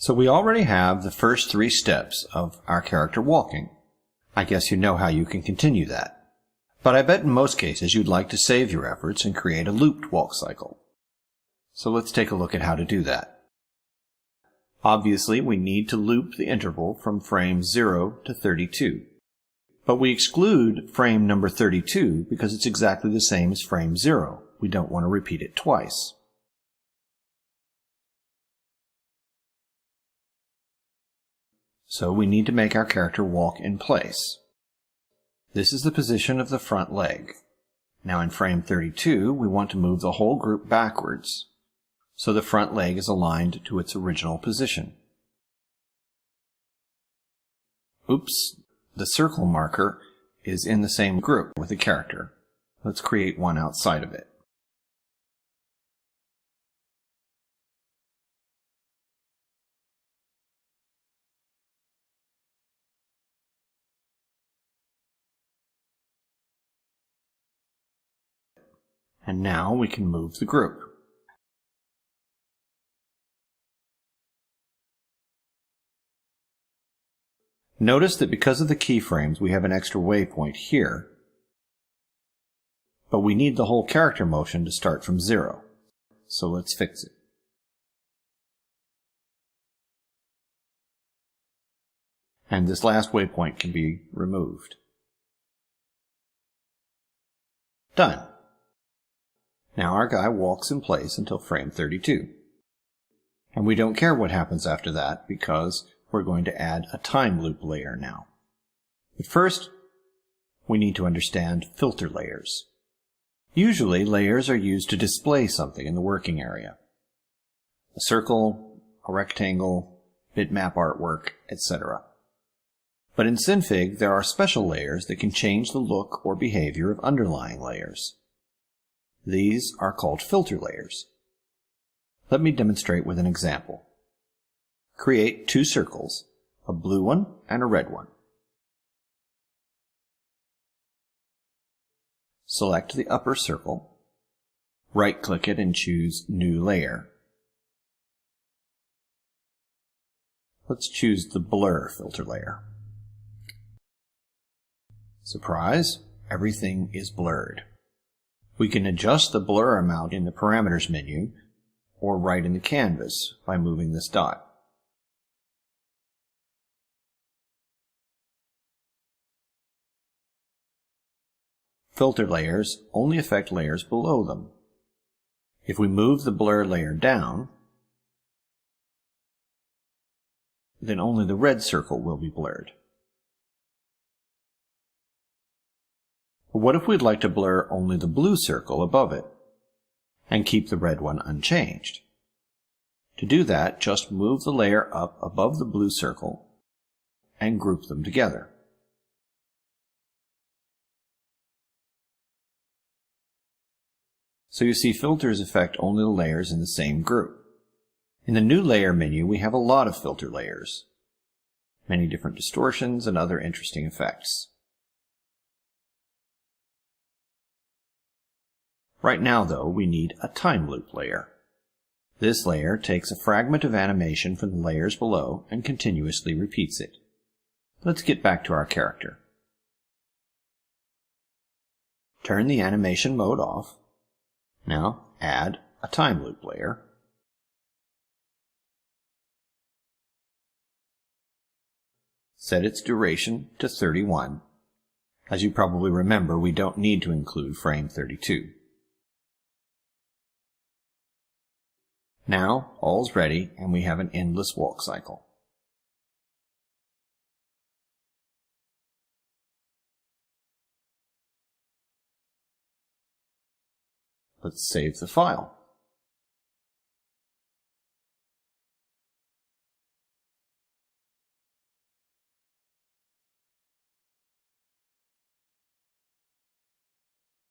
So we already have the first 3 steps of our character walking. I guess you know how you can continue that. But I bet in most cases you'd like to save your efforts and create a looped walk cycle. So let's take a look at how to do that. Obviously, we need to loop the interval from frame 0 to 32. But we exclude frame number 32 because it's exactly the same as frame 0. We don't want to repeat it twice. So we need to make our character walk in place. This is the position of the front leg. Now in frame 32, we want to move the whole group backwards, so the front leg is aligned to its original position. Oops, the circle marker is in the same group with the character. Let's create one outside of it. And now we can move the group. Notice that because of the keyframes, we have an extra waypoint here, but we need the whole character motion to start from 0. So let's fix it. And this last waypoint can be removed. Done. Now our guy walks in place until frame 32. And we don't care what happens after that because we're going to add a time loop layer now. But first, we need to understand filter layers. Usually, layers are used to display something in the working area. A circle, a rectangle, bitmap artwork, etc. But in Synfig, there are special layers that can change the look or behavior of underlying layers. These are called filter layers. Let me demonstrate with an example. Create 2 circles, a blue one and a red one. Select the upper circle, right-click it and choose New Layer. Let's choose the Blur filter layer. Surprise, everything is blurred. We can adjust the blur amount in the Parameters menu or right in the canvas by moving this dot. Filter layers only affect layers below them. If we move the blur layer down, then only the red circle will be blurred. But what if we'd like to blur only the blue circle above it and keep the red one unchanged? To do that, just move the layer up above the blue circle and group them together. So you see filters affect only the layers in the same group. In the New Layer menu, we have a lot of filter layers, many different distortions and other interesting effects. Right now, though, we need a time loop layer. This layer takes a fragment of animation from the layers below and continuously repeats it. Let's get back to our character. Turn the animation mode off. Now add a time loop layer. Set its duration to 31. As you probably remember, we don't need to include frame 32. Now all's ready and we have an endless walk cycle. Let's save the file.